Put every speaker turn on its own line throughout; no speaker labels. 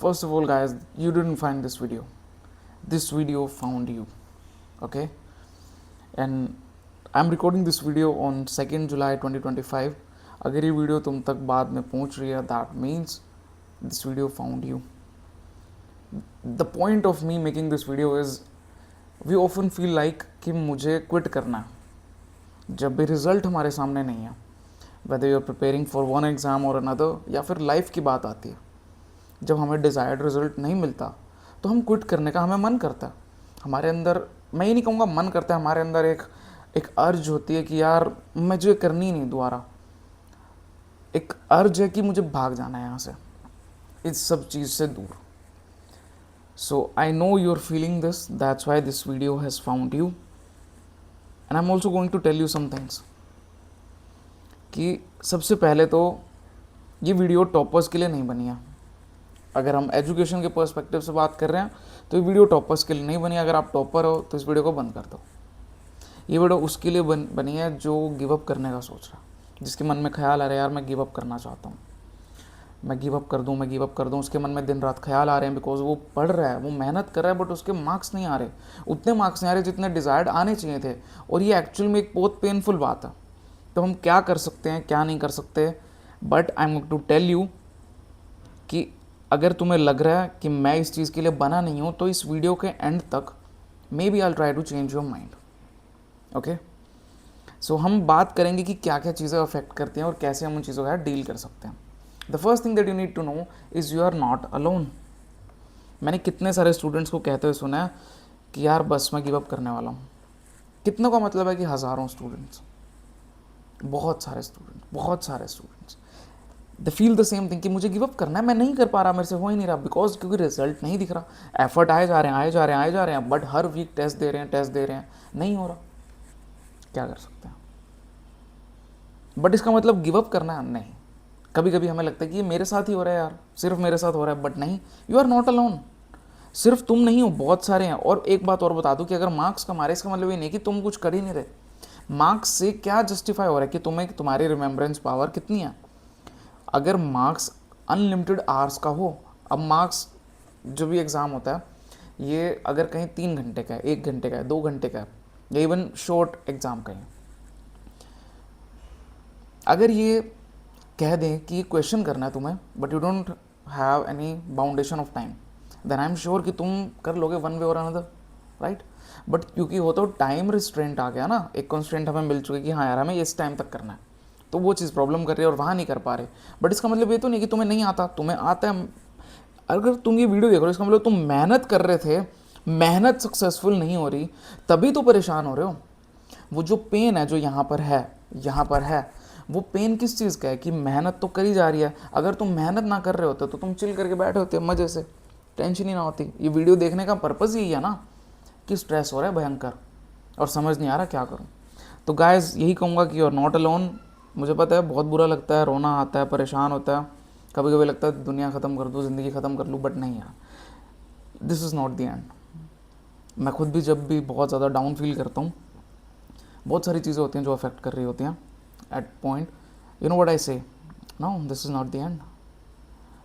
First of all, guys, you didn't find this video. This video found you. Okay? And I'm recording this video on 2nd July 2025. अगर ये video तुम तक बाद में पहुंच रही है, that means this video found you. The point of me making this video is we often feel like कि मुझे क्विट करना है जब भी रिजल्ट हमारे सामने नहीं है, whether you're preparing for one exam or another, या फिर लाइफ की बात आती है जब हमें डिज़ायर्ड रिजल्ट नहीं मिलता तो हम क्विट करने का हमें मन करता है. हमारे अंदर, मैं ये नहीं कहूँगा मन करता है, हमारे अंदर एक अर्ज होती है कि यार मुझे करनी नहीं दोबारा. एक अर्ज है कि मुझे भाग जाना है यहाँ से, इस सब चीज़ से दूर. So I know you are feeling this, that's why this video has found you. And I am also going to tell you some things कि सबसे पहले तो ये वीडियो टॉपर्स के लिए नहीं बनी है. अगर हम एजुकेशन के पर्सपेक्टिव से बात कर रहे हैं तो ये वीडियो टॉपर्स के लिए नहीं बनी. अगर आप टॉपर हो तो इस वीडियो को बंद कर दो. ये वीडियो उसके लिए बनी है जो गिव अप करने का सोच रहा है, जिसके मन में ख्याल आ रहा है यार मैं गिव अप करना चाहता हूँ, मैं गिव अप कर दूँ, मैं गिव अप कर दूँ. उसके मन में दिन रात ख्याल आ रहे हैं बिकॉज वो पढ़ रहा है, वो मेहनत कर रहा है, बट उसके मार्क्स नहीं आ रहे, उतने मार्क्स नहीं आ रहे जितने डिज़ायर्ड आने चाहिए थे. और ये एक्चुअल में एक बहुत पेनफुल बात है. तो हम क्या कर सकते हैं, क्या नहीं कर सकते, but I am going to tell you कि अगर तुम्हें लग रहा है कि मैं इस चीज़ के लिए बना नहीं हूँ तो इस वीडियो के एंड तक maybe I try to change your mind. Okay, so हम बात करेंगे कि क्या क्या चीज़ें अफेक्ट करती हैं और कैसे हम उन चीज़ों का डील कर सकते हैं. The first thing that you need to know is you are not alone. मैंने कितने सारे स्टूडेंट्स को कहते हुए सुना है कि यार बस मैं गिव अप करने वाला हूँ. कितनों का मतलब है कि हज़ारों स्टूडेंट्स, बहुत सारे students they feel the same thing कि मुझे गिव अप करना है, मैं नहीं कर पा रहा, मेरे से हो ही नहीं रहा, बिकॉज क्योंकि रिजल्ट नहीं दिख रहा. एफर्ट आए जा रहे हैं, बट हर वीक टेस्ट दे रहे हैं, नहीं हो रहा. क्या कर सकते हैं? बट इसका मतलब गिव अप करना है नहीं. कभी कभी हमें लगता है कि ये मेरे साथ ही हो रहा है यार, सिर्फ मेरे साथ हो रहा है, बट नहीं, यू आर नॉट अलोन. सिर्फ तुम नहीं हो, बहुत सारे हैं. और एक बात और बता दूं कि अगर मार्क्स कमा रहे, इसका मतलब ये नहीं कि तुम कुछ कर ही नहीं रहे. मार्क्स से क्या जस्टिफाई हो रहा है कि तुम्हारी रिमेम्बरेंस पावर कितनी है. अगर मार्क्स अनलिमिटेड आवर्स का हो, अब मार्क्स जो भी एग्ज़ाम होता है ये अगर कहीं 3 घंटे का है, 1 घंटे का है, 2 घंटे का है, या इवन शॉर्ट एग्ज़ाम का है, अगर ये कह दें कि क्वेश्चन करना है तुम्हें but you don't have any boundation of time, then I am sure कि तुम कर लोगे वन वे और अनदर, राइट. बट क्योंकि हो तो टाइम रिस्ट्रेंट आ गया ना, एक कॉन्स्ट्रेंट हमें मिल चुकी है कि हाँ यार हमें इस टाइम तक करना है, तो वो चीज़ प्रॉब्लम कर रही है और वहाँ नहीं कर पा रहे. बट इसका मतलब ये तो नहीं कि तुम्हें नहीं आता, तुम्हें आता है. अगर तुम ये वीडियो देख रहे हो इसका मतलब तुम मेहनत कर रहे थे, मेहनत सक्सेसफुल नहीं हो रही, तभी तो परेशान हो रहे हो. वो जो पेन है जो यहाँ पर है, वो पेन किस चीज़ का है कि मेहनत तो करी जा रही है. अगर तुम मेहनत ना कर रहे होते तो तुम चिल करके बैठे होते मज़े से, टेंशन ही ना होती. ये वीडियो देखने का पर्पज़ यही है ना कि स्ट्रेस हो रहा है भयंकर और समझ नहीं आ रहा क्या करूँ. तो गाइस यही कहूँगा कि यू आर नॉट अलोन. मुझे पता है बहुत बुरा लगता है, रोना आता है, परेशान होता है, कभी कभी लगता है दुनिया ख़त्म कर दूँ, ज़िंदगी ख़त्म कर लूँ, बट नहीं यार, this is not the and. मैं खुद भी जब भी बहुत ज़्यादा डाउन फील करता हूँ, बहुत सारी चीज़ें होती हैं जो अफेक्ट कर रही होती हैं at point, you know what I say, no this is not the end,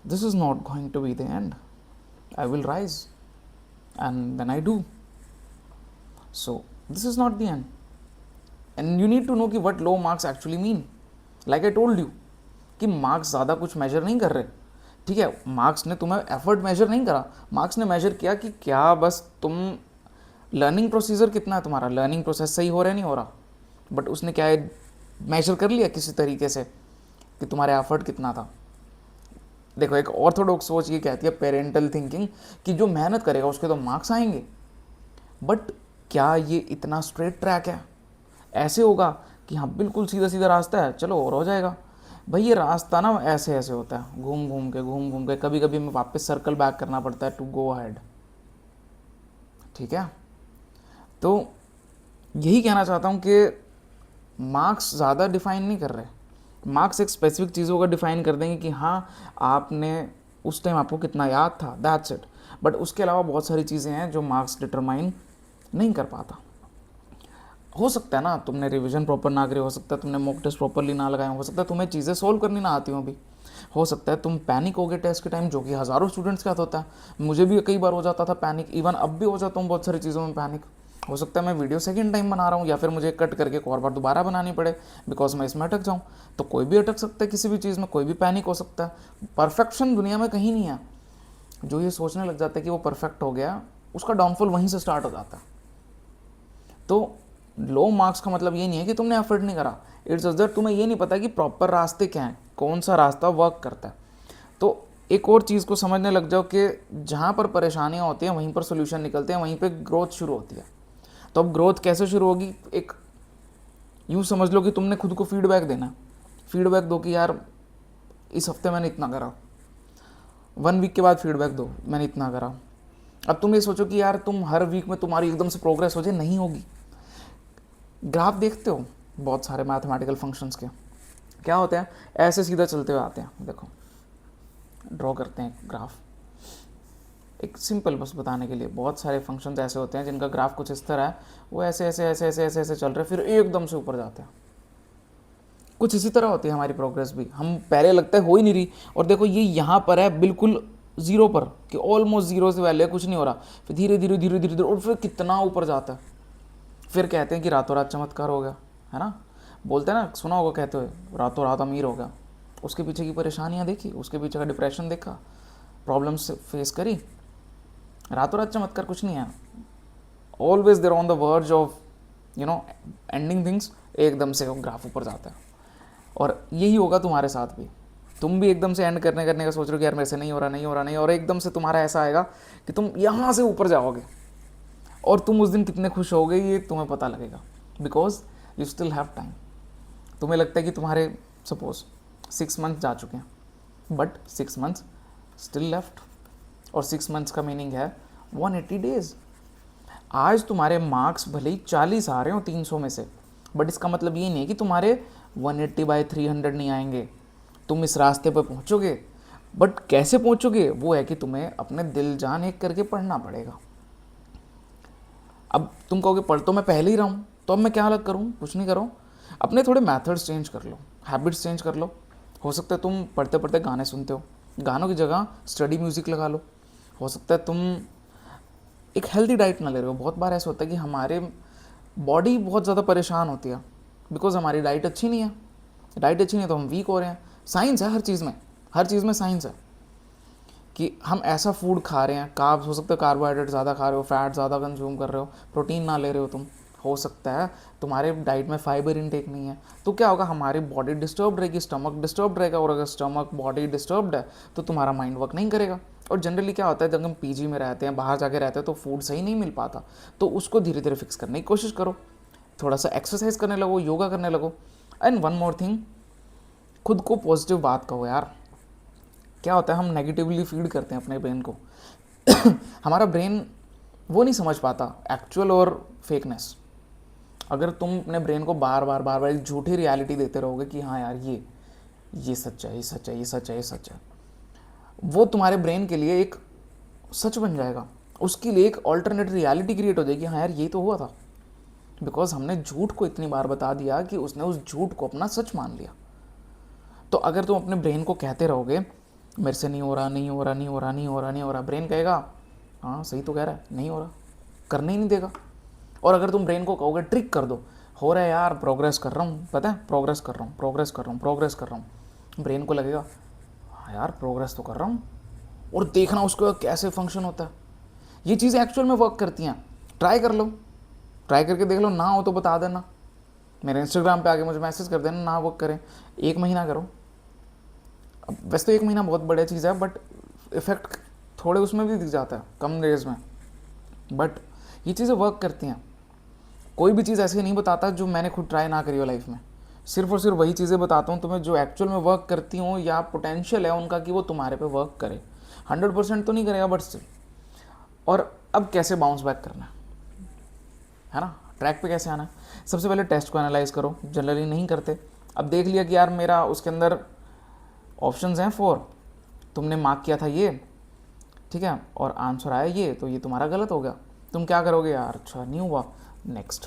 this is not going to be the end, I will rise and then I do. So this is not the end and you need to know कि what low marks actually mean. Like I told you कि marks ज़्यादा कुछ major नहीं कर रहे, ठीक है. Marks ने तुम्हें एफर्ट मेजर नहीं करा, मार्क्स ने मेजर किया कि क्या बस तुम लर्निंग प्रोसीजर कितना है, तुम्हारा लर्निंग प्रोसेस सही हो रहा है नहीं हो रहा. बट उसने क्या है मेजर कर लिया किसी तरीके से कि तुम्हारे एफर्ट कितना था. देखो एक ऑर्थोडॉक्स सोच ये कहती है, पेरेंटल थिंकिंग, कि जो मेहनत करेगा उसके तो मार्क्स आएंगे. बट क्या ये इतना स्ट्रेट ट्रैक है? ऐसे होगा कि हाँ बिल्कुल सीधा सीधा रास्ता है, चलो और हो जाएगा. भाई ये रास्ता ना ऐसे ऐसे होता है, घूम घूम के कभी कभी हमें वापस सर्कल बैक करना पड़ता है टू गो अहेड, ठीक है. तो यही कहना चाहता हूँ कि मार्क्स ज़्यादा डिफ़ाइन नहीं कर रहे. मार्क्स एक स्पेसिफिक चीज़ों का डिफ़ाइन कर देंगे कि हाँ आपने उस टाइम आपको कितना याद था, दैट्स इट. बट उसके अलावा बहुत सारी चीज़ें हैं जो मार्क्स डिटरमाइन नहीं कर पाता. हो सकता है ना तुमने रिवीजन प्रॉपर ना करी, हो सकता है तुमने मॉक टेस्ट प्रॉपरली ना लगाए, हो सकता है तुम्हें चीज़ें सोल्व करनी ना आती हो. अभी हो सकता है तुम पैनिक हो गए टेस्ट के टाइम, जो कि हज़ारों स्टूडेंट्स के साथ होता है। मुझे भी कई बार हो जाता था पैनिक, इवन अब भी हो जाता हूँ बहुत सारी चीज़ों में पैनिक। हो सकता है मैं वीडियो सेकंड टाइम बना रहा हूँ या फिर मुझे कट करके एक और बार दोबारा बनानी पड़े बिकॉज मैं इसमें अटक जाऊँ। तो कोई भी अटक सकता है किसी भी चीज़ में, कोई भी पैनिक हो सकता है। परफेक्शन दुनिया में कहीं नहीं है। जो ये सोचने लग जाता है कि वो परफेक्ट हो गया, उसका डाउनफॉल वहीं से स्टार्ट हो जाता है। तो लो मार्क्स का मतलब ये नहीं है कि तुमने एफर्ट नहीं करा, इट्स जस्ट दैट तुम्हें ये नहीं पता कि प्रॉपर रास्ते क्या हैं, कौन सा रास्ता वर्क करता है। तो एक और चीज़ को समझने लग जाओ कि जहाँ पर परेशानियाँ होती हैं वहीं पर सोल्यूशन निकलते हैं, वहीं पर ग्रोथ शुरू होती है। तो अब ग्रोथ कैसे शुरू होगी? एक यूँ समझ लो कि तुमने खुद को फीडबैक देना। फीडबैक दो कि यार इस हफ्ते मैंने इतना करा, 1 वीक के बाद फीडबैक दो मैंने इतना करा। अब तुम ये सोचो कि यार तुम हर वीक में तुम्हारी एकदम से प्रोग्रेस हो जाए, नहीं होगी। ग्राफ देखते हो बहुत सारे मैथमेटिकल फंक्शंस के, क्या होते हैं, ऐसे सीधा चलते हुए आते हैं। देखो ड्रॉ करते हैं ग्राफ, एक सिंपल बस बताने के लिए, बहुत सारे फंक्शंस ऐसे होते हैं जिनका ग्राफ कुछ इस तरह है, वो ऐसे ऐसे ऐसे ऐसे ऐसे ऐसे चल रहे हैं, फिर एकदम से ऊपर जाते हैं। कुछ इसी तरह होती है हमारी प्रोग्रेस भी। हम पहले लगता है हो ही नहीं रही, और देखो ये यहाँ पर है बिल्कुल जीरो पर, कि ऑलमोस्ट जीरो से वैल्यू है, कुछ नहीं हो रहा, फिर धीरे धीरे धीरे धीरे धीरे और फिर कितना ऊपर जाता है। फिर कहते हैं कि रातों रात चमत्कार हो गया, है ना, बोलते हैं ना, सुना होगा कहते हुए, रातों रात अमीर हो गया। उसके पीछे की परेशानियाँ देखी, उसके पीछे का डिप्रेशन देखा, प्रॉब्लम्स फेस करी। रातों रात चमत्कार कुछ नहीं है। Always there on the verge of ending things, एकदम से ग्राफ ऊपर जाता है। और यही होगा तुम्हारे साथ भी। तुम भी एकदम से एंड करने का सोच रहे हो कि यार मेरे से नहीं हो रहा नहीं हो रहा नहीं, और एकदम से तुम्हारा ऐसा आएगा कि तुम यहाँ से ऊपर जाओगे, और तुम उस दिन कितने खुश होगे ये तुम्हें पता लगेगा, because you still have time. तुम्हें लगता है कि तुम्हारे सपोज 6 मंथ जा चुके हैं, बट 6 मंथ्स स्टिल लेफ्ट, और 6 मंथ्स का मीनिंग है 180 डेज। आज तुम्हारे मार्क्स भले ही 40 आ रहे हो 300 में से, बट इसका मतलब ये नहीं है कि तुम्हारे 180/300 नहीं आएंगे। तुम इस रास्ते पर पहुँचोगे, बट कैसे पहुँचोगे वो है कि तुम्हें अपने दिल जान एक करके पढ़ना पड़ेगा। अब तुम कहोगे पढ़ तो मैं पहले ही रहा हूँ, तो अब मैं क्या अलग करूँ? कुछ नहीं करो, अपने थोड़े मेथड्स चेंज कर लो, हैबिट्स चेंज कर लो। हो सकता है तुम पढ़ते पढ़ते गाने सुनते हो, गानों की जगह स्टडी म्यूज़िक लगा लो। हो सकता है तुम एक हेल्दी डाइट ना ले रहे हो। बहुत बार ऐसा होता है कि हमारे बॉडी बहुत ज़्यादा परेशान होती है बिकॉज हमारी डाइट अच्छी नहीं है। डाइट अच्छी नहीं है तो हम वीक हो रहे हैं। साइंस है हर चीज़ में, हर चीज़ में साइंस है कि हम ऐसा फूड खा रहे हैं, कार्ब्स हो सकता है कार्बोहाइड्रेट ज़्यादा खा रहे हो, फैट ज़्यादा कंज्यूम कर रहे हो, प्रोटीन ना ले रहे हो तुम। हो सकता है तुम्हारे डाइट में फाइबर इनटेक नहीं है, तो क्या होगा, हमारी बॉडी डिस्टर्ब रहेगी, स्टमक डिस्टर्ब रहेगा, और अगर स्टमक बॉडी डिस्टर्ब्ड है तो तुम्हारा माइंड वर्क नहीं करेगा। और जनरली क्या होता है, जब हम पीजी में रहते हैं, बाहर जाके रहते हैं, तो फूड सही नहीं मिल पाता, तो उसको धीरे धीरे फिक्स करने की कोशिश करो। थोड़ा सा एक्सरसाइज करने लगो, योगा करने लगो। एंड वन मोर थिंग, खुद को पॉजिटिव बात कहो यार। क्या होता है, हम नेगेटिवली फीड करते हैं अपने ब्रेन को हमारा ब्रेन वो नहीं समझ पाता एक्चुअल और फेकनेस। अगर तुम अपने ब्रेन को बार बार बार बार एक झूठी रियलिटी देते रहोगे कि हाँ यार ये सच है, ये सच है, ये सच है, ये सच है, वो तुम्हारे ब्रेन के लिए एक सच बन जाएगा, उसके लिए एक ऑल्टरनेट रियलिटी क्रिएट हो जाएगी। हाँ यार ये तो हुआ था, बिकॉज हमने झूठ को इतनी बार बता दिया कि उसने उस झूठ को अपना सच मान लिया। तो अगर तुम अपने ब्रेन को कहते रहोगे मेरे से नहीं हो रहा, नहीं हो रहा, नहीं हो रहा, नहीं हो रहा, नहीं हो रहा, ब्रेन कहेगा हाँ सही तो कह रहा है, नहीं हो रहा, करने ही नहीं देगा। और अगर तुम ब्रेन को कहोगे ट्रिक कर दो, हो रहा है यार, प्रोग्रेस कर रहा हूँ, पता है प्रोग्रेस कर रहा हूँ, प्रोग्रेस कर रहा हूँ, प्रोग्रेस कर रहा हूँ, ब्रेन को लगेगा हाँ यार प्रोग्रेस तो कर रहा हूँ, और देखना उसको कैसे फंक्शन होता है। ये चीज़ें एक्चुअल में वर्क करती हैं। ट्राई कर लो, ट्राई करके देख लो, ना हो तो बता देना, मेरे इंस्टाग्राम पे आके मुझे मैसेज कर देना, ना वर्क करें 1 महीना करो। अब वैसे तो 1 महीना बहुत बढ़िया चीज़ है, बट इफ़ेक्ट थोड़े उसमें भी दिख जाता है कम डेज में, बट ये चीज़ें वर्क करती हैं। कोई भी चीज़ ऐसी नहीं बताता जो मैंने खुद ट्राई ना करी हो लाइफ में, सिर्फ और सिर्फ वही चीज़ें बताता हूँ तुम्हें जो एक्चुअल में वर्क करती हूँ, या पोटेंशियल है उनका कि वो तुम्हारे पे वर्क करे। 100% तो नहीं करेगा बट स्टिल। और अब कैसे बाउंस बैक करना है ना, ट्रैक पे कैसे आना है? सबसे पहले टेस्ट को एनालाइज करो, जनरली नहीं करते। अब देख लिया कि यार मेरा उसके अंदर ऑप्शंस हैं 4, तुमने मार्क किया था ये, ठीक है, और आंसर आया ये, तो ये तुम्हारा गलत हो गया। तुम क्या करोगे, यार अच्छा नहीं हुआ, नेक्स्ट,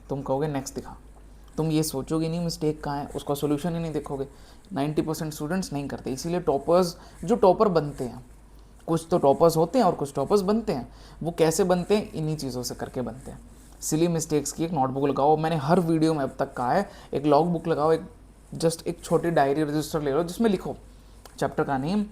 तुम कहोगे नेक्स्ट दिखा। तुम ये सोचोगे नहीं मिस्टेक कहाँ है, उसका सोल्यूशन ही नहीं देखोगे, 90% स्टूडेंट्स नहीं करते, इसीलिए टॉपर्स जो टॉपर बनते हैं, कुछ तो टॉपर्स होते हैं और कुछ टॉपर्स बनते हैं, वो कैसे बनते हैं, इन्हीं चीज़ों से करके बनते हैं। सिली मिस्टेक्स की एक नोटबुक लगाओ, मैंने हर वीडियो में अब तक कहा है, एक लॉग बुक लगाओ, एक जस्ट एक छोटी डायरी रजिस्टर ले लो जिसमें लिखो चैप्टर का नेम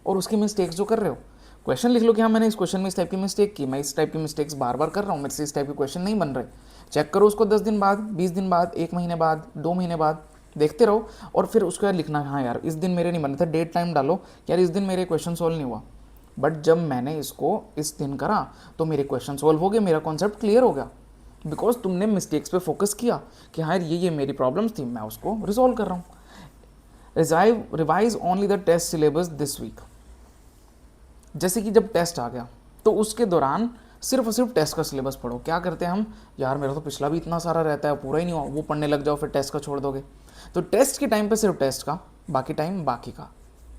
और उसकी मिस्टेक्स जो कर रहे हो, क्वेश्चन लिख लो कि हाँ मैंने इस क्वेश्चन में इस टाइप की मिस्टेक की, मैं इस टाइप की मिस्टेक्स बार बार कर रहा हूँ, मेरे से इस टाइप के क्वेश्चन नहीं बन रहे। चेक करो उसको 10 दिन बाद, 20 दिन बाद, 1 महीने बाद, 2 महीने बाद, देखते रहो और फिर उसके बाद लिखना, हाँ यार इस दिन मेरे नहीं बने थे, डेट टाइम डालो यार इस दिन मेरे क्वेश्चन सॉल्व नहीं हुआ, बट जब मैंने इसको इस दिन करा तो मेरे क्वेश्चन सॉल्व हो गए, मेरा कॉन्सेप्ट क्लियर हो गया, बिकॉज तुमने मिस्टेक्स पे फोकस किया कि हाँ ये मेरी प्रॉब्लम्स थी, मैं उसको रिजॉल्व कर रहा हूँ। Revise only the test syllabus this week. जैसे कि जब टेस्ट आ गया तो उसके दौरान सिर्फ और सिर्फ टेस्ट का सिलेबस पढ़ो। क्या करते हैं हम, यार मेरा तो पिछला भी इतना सारा रहता है, पूरा ही नहीं हुआ, वो पढ़ने लग जाओ, फिर टेस्ट का छोड़ दोगे। तो टेस्ट के टाइम पे सिर्फ टेस्ट का, बाकी टाइम बाकी का।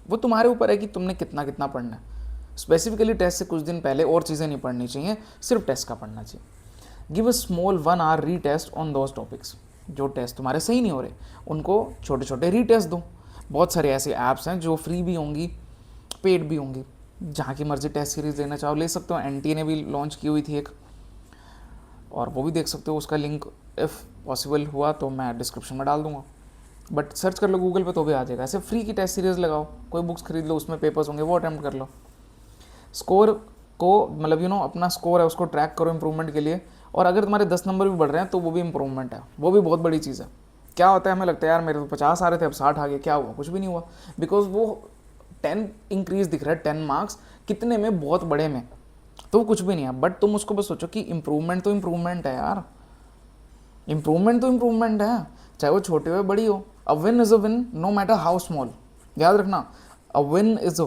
वो तुम्हारे ऊपर है कि तुमने कितना कितना पढ़ना है। स्पेसिफिकली टेस्ट से कुछ दिन पहले और चीज़ें नहीं पढ़नी चाहिए, सिर्फ टेस्ट का पढ़ना चाहिए। Give a small 1 hour retest on those topics. जो टेस्ट तुम्हारे सही नहीं हो रहे उनको छोटे छोटे रीटेस्ट दो। बहुत सारे ऐसे ऐप्स हैं जो फ्री भी होंगी, पेड भी होंगी, जहाँ की मर्जी टेस्ट सीरीज़ लेना चाहो ले सकते हो। एनटीए ने भी लॉन्च की हुई थी एक, और वो भी देख सकते हो। उसका लिंक इफ़ पॉसिबल हुआ तो मैं डिस्क्रिप्शन में डाल दूंगा, बट सर्च कर लो गूगल पे तो भी आ जाएगा। ऐसे फ्री की टेस्ट सीरीज़ लगाओ, कोई बुक्स खरीद लो, उसमें पेपर्स होंगे, वो अटैम्प्ट कर लो। स्कोर को मतलब अपना स्कोर है उसको ट्रैक करो इंप्रूवमेंट के लिए, और अगर तुम्हारे 10 नंबर भी बढ़ रहे हैं तो वो भी इंप्रूवमेंट है, वो भी बहुत बड़ी चीज़ है। क्या होता है, हमें लगता है यार मेरे तो 50 आ रहे थे अब 60 आ गए, क्या हुआ, कुछ भी नहीं हुआ, बिकॉज वो 10 इंक्रीज दिख रहा है, 10 मार्क्स कितने में, बहुत बड़े में, तो वो कुछ भी नहीं है। बट तुम उसको बस सोचो कि इंप्रूवमेंट तो इंप्रूवमेंट है यार, इंप्रूवमेंट तो इंप्रूवमेंट है, चाहे वो छोटी हो बड़ी हो। A win is a win no matter how small, याद रखना। A win is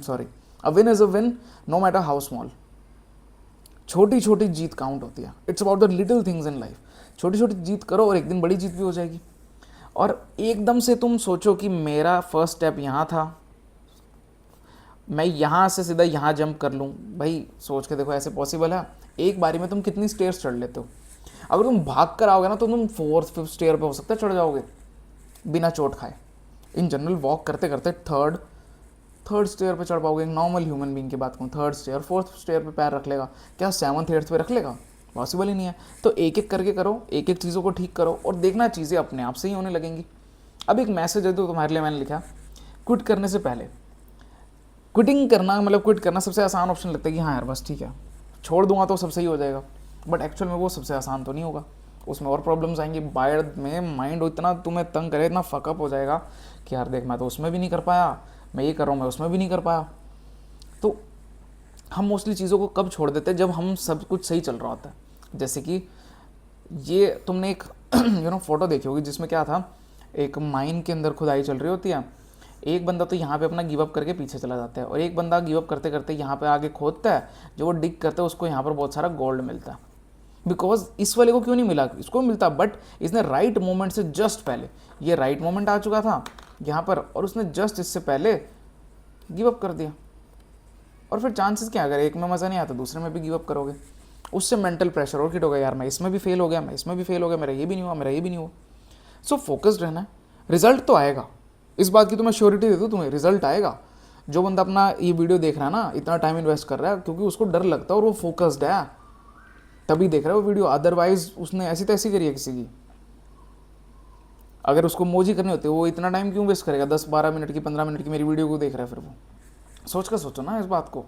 sorry a win is a win no matter how small. छोटी छोटी जीत काउंट होती है, it's about the little things in life. छोटी छोटी जीत करो और एक दिन बड़ी जीत भी हो जाएगी। और एकदम से तुम सोचो कि मेरा फर्स्ट स्टेप यहाँ था, मैं यहाँ से सीधा यहाँ जंप कर लूँ, भाई सोच के देखो ऐसे पॉसिबल है? एक बारी में तुम कितनी स्टेयर्स चढ़ लेते हो? अगर तुम भाग कर आओगे ना तो तुम 4th 5th स्टेयर पे हो सकता है चढ़ जाओगे बिना चोट खाए। इन जनरल वॉक करते करते थर्ड स्टेयर पे चढ़ पाओगे। एक नॉर्मल ह्यूमन बीइंग की बात करूँ, 3rd स्टेयर 4th स्टेयर पे पैर रख लेगा, क्या 7th 8th पे रख लेगा? पॉसिबल ही नहीं है। तो एक एक करके करो, एक एक चीज़ों को ठीक करो और देखना चीज़ें अपने आप से ही होने लगेंगी। अब एक मैसेज है तो तुम्हारे लिए मैंने लिखा, क्विट करने से पहले, क्विटिंग करना मतलब क्विट करना सबसे आसान ऑप्शन लगता है कि हाँ यार बस ठीक है छोड़ दूंगा तो सब सही हो जाएगा, बट एक्चुअल में वो सबसे आसान तो नहीं होगा, उसमें और प्रॉब्लम्स आएंगी। बाद में माइंड इतना तुम्हें तंग करे, इतना फकअप हो जाएगा कि यार देख मैं तो उसमें भी नहीं कर पाया, मैं ये कर रहा हूँ मैं उसमें भी नहीं कर पाया। तो हम मोस्टली चीज़ों को कब छोड़ देते हैं, जब हम सब कुछ सही चल रहा होता है। जैसे कि ये तुमने एक फोटो देखी होगी जिसमें क्या था, एक माइन के अंदर खुदाई चल रही होती है, एक बंदा तो यहाँ पे अपना गिव अप करके पीछे चला जाता है और एक बंदा गिव अप करते करते यहाँ पे आगे खोदता है, जो वो डिग करता है उसको यहाँ पर बहुत सारा गोल्ड मिलता है। बिकॉज इस वाले को क्यों नहीं मिला, इसको मिलता, बट इसने राइट मोमेंट से जस्ट पहले, ये राइट मोमेंट आ चुका था यहाँ पर और उसने जस्ट इससे पहले गिव अप कर दिया। और फिर चांसेस क्या, अगर एक में मज़ा नहीं आता दूसरे में भी गिव अप करोगे, उससे मेंटल प्रेशर और किट होगा, यार मैं इसमें भी फेल हो गया, मैं इसमें भी फेल हो गया, मेरा ये भी नहीं हुआ, मेरा ये भी नहीं हुआ। सो फोकस्ड रहना है, रिजल्ट तो आएगा, इस बात की तो मैं श्योरिटी दे दूँ तुम्हें, रिजल्ट आएगा। जो बंदा अपना ये वीडियो देख रहा है ना, इतना टाइम इन्वेस्ट कर रहा है क्योंकि उसको डर लगता है और वो फोकस्ड है, तभी देख रहा है वो वीडियो, अदरवाइज उसने ऐसी तैसी करी है किसी की। अगर उसको मौजी करनी होती है वो इतना टाइम क्यों वेस्ट करेगा, 10-12 मिनट की 15 मिनट की मेरी वीडियो को देख रहा है। फिर वो सोच कर सोचो ना, इस बात को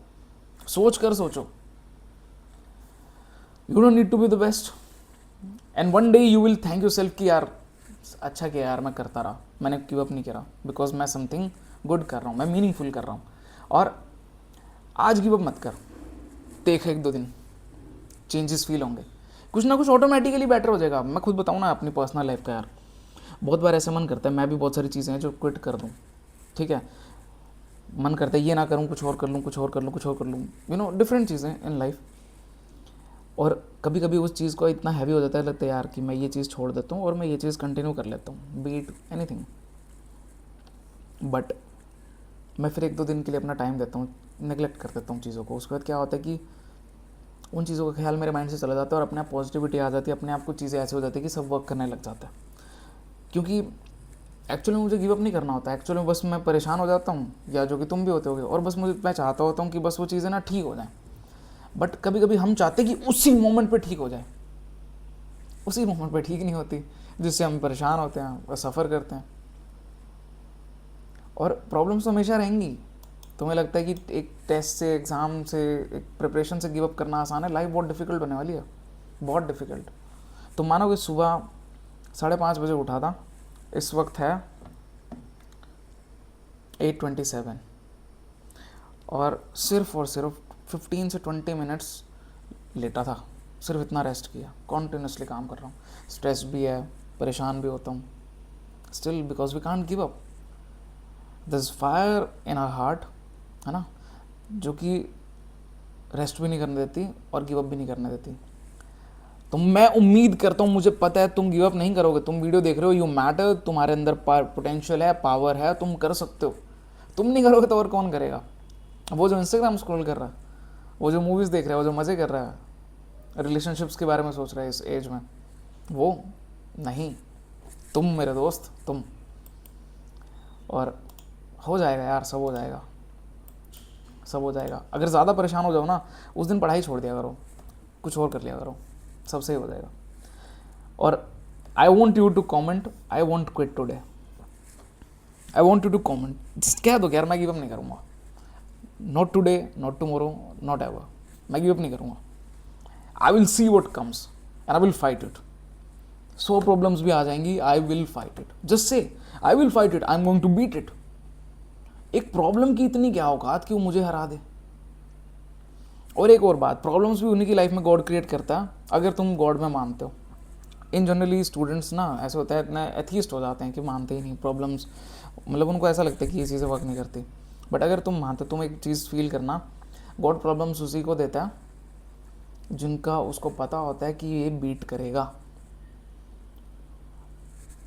सोच कर सोचो। You don't need to be the best and one day you will thank yourself कि यार अच्छा किया यार मैं करता रहा, मैंने गिव अप नहीं करा, बिकॉज मैं समथिंग गुड कर रहा हूँ, मैं मीनिंगफुल कर रहा हूँ। और आज गिव अप मत कर, देख 1-2 दिन चेंजेस फील होंगे, कुछ ना कुछ ऑटोमेटिकली बेटर हो जाएगा। मैं खुद बताऊँ ना अपनी पर्सनल लाइफ का, यार बहुत बार ऐसा मन करता है, मैं भी बहुत सारी चीज़ें हैं जो क्विट कर दूँ, ठीक है, मन करता है ये ना करूँ, कुछ और कर लूँ, कुछ और कर लूँ, कुछ और कर लूँ, डिफरेंट चीज़ें इन लाइफ। और कभी कभी उस चीज़ को इतना हैवी हो जाता है, लगता है यार कि मैं ये चीज़ छोड़ देता हूँ और मैं ये चीज़ कंटिन्यू कर लेता हूँ, बी इट एनीथिंग। बट मैं फिर 1-2 दिन के लिए अपना टाइम देता हूँ, नेगलेक्ट कर देता हूँ चीज़ों को। उसके बाद क्या होता है कि उन चीज़ों का ख्याल मेरे माइंड से चला जाता है और अपने आप पॉजिटिविटी आ जाती है, अपने आप को चीज़ें ऐसी हो जाती है कि सब वर्क करने लग जाता है। क्योंकि एक्चुअली मुझे गिव अप नहीं करना होता, एक्चुअली में बस मैं परेशान हो जाता हूँ, या जो कि तुम भी होते होगे, और बस मैं चाहता होता हूँ कि बस वो चीज़ें ना ठीक हो जाएं। बट कभी कभी हम चाहते हैं कि उसी मोमेंट पे ठीक हो जाए, उसी मोमेंट पे ठीक नहीं होती, जिससे हम परेशान होते हैं और सफ़र करते हैं। और प्रॉब्लम्स तो हमेशा रहेंगी। तुम्हें लगता है कि एक टेस्ट से, एग्ज़ाम से, एक प्रिपरेशन से गिव अप करना आसान है? लाइफ बहुत डिफ़िकल्ट होने वाली है, बहुत डिफ़िकल्ट। तुम मानोगे सुबह 5:30 बजे उठा था, इस वक्त है 8:27, और सिर्फ 15 से 20 मिनट्स लेटा था, सिर्फ इतना रेस्ट किया। कॉन्टिन्यूसली काम कर रहा हूँ, स्ट्रेस भी है, परेशान भी होता हूँ, still because we can't give up. This fire in our heart, है ना, जो कि रेस्ट भी नहीं करने देती और गिव अप भी नहीं करने देती। तो मैं उम्मीद करता हूँ, मुझे पता है तुम गिव अप नहीं करोगे। तुम वीडियो देख रहे हो, यू मैटर, तुम्हारे अंदर पोटेंशियल है, पावर है, तुम कर सकते हो। तुम नहीं करोगे तो और कौन करेगा? वो जो इंस्टाग्राम स्क्रॉल कर रहा है, वो जो मूवीज़ देख रहा है, वो जो मज़े कर रहा है, रिलेशनशिप्स के बारे में सोच रहा है इस एज में, वो नहीं, तुम मेरे दोस्त, तुम। और हो जाएगा यार, सब हो जाएगा, सब हो जाएगा। अगर ज़्यादा परेशान हो जाओ ना, उस दिन पढ़ाई छोड़ दिया करो, कुछ और कर लिया करो, सब सही हो जाएगा। और I want you to comment, I want quit today, I want you to comment, just कह दो कि यार मैं गिव अप नहीं करूँगा, not today, not tomorrow, not ever, मैं गिव अप नहीं करूँगा। I will see what comes and I will fight it. 100 problems भी आ जाएंगी, I will fight it, just say I will fight it, I am going to beat it. एक problem की इतनी क्या औकात कि वो मुझे हरा दे। और एक और बात, प्रॉब्लम्स भी उन्हीं की लाइफ में गॉड क्रिएट करता है, अगर तुम गॉड में मानते हो। इन जनरली स्टूडेंट्स ना ऐसे होता है, इतना एथीस्ट हो जाते हैं कि मानते ही नहीं प्रॉब्लम्स, मतलब उनको ऐसा लगता है कि ये चीज़ें वर्क नहीं करती। बट अगर तुम मानते, तुम एक चीज़ फील करना, गॉड प्रॉब्लम्स उसी को देता है जिनका उसको पता होता है कि ये बीट करेगा।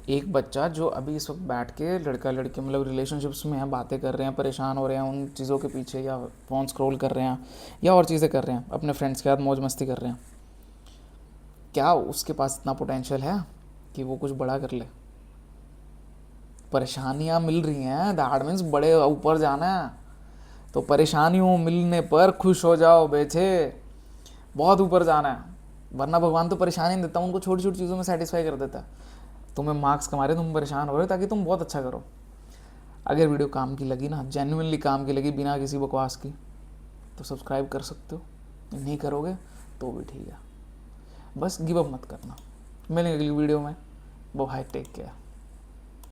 एक बच्चा जो अभी इस वक्त बैठ के, लड़का लड़की मतलब रिलेशनशिप्स में है, बातें कर रहे हैं, परेशान हो रहे हैं उन चीज़ों के पीछे, या फ़ोन स्क्रॉल कर रहे हैं, या और चीज़ें कर रहे हैं, अपने फ्रेंड्स के साथ मौज मस्ती कर रहे हैं, क्या उसके पास इतना पोटेंशियल है कि वो कुछ बड़ा कर ले? परेशानियाँ मिल रही हैं, दैट मीन्स बड़े ऊपर जाना है। तो परेशानियों मिलने पर खुश हो जाओ बेचे, बहुत ऊपर जाना है। वरना भगवान तो परेशानी नहीं देता, उनको छोटी छोटी चीज़ों में सेटिस्फाई कर देता है। तुम्हें मार्क्स कमा रहे, तुम परेशान हो रहे हो ताकि तुम बहुत अच्छा करो। अगर वीडियो काम की लगी ना, जेन्युइनली काम की लगी, बिना किसी बकवास की, तो सब्सक्राइब कर सकते हो, नहीं करोगे तो भी ठीक है। बस गिव अप मत करना। मिलेंगे अगली वीडियो में, बाय, टेक केयर।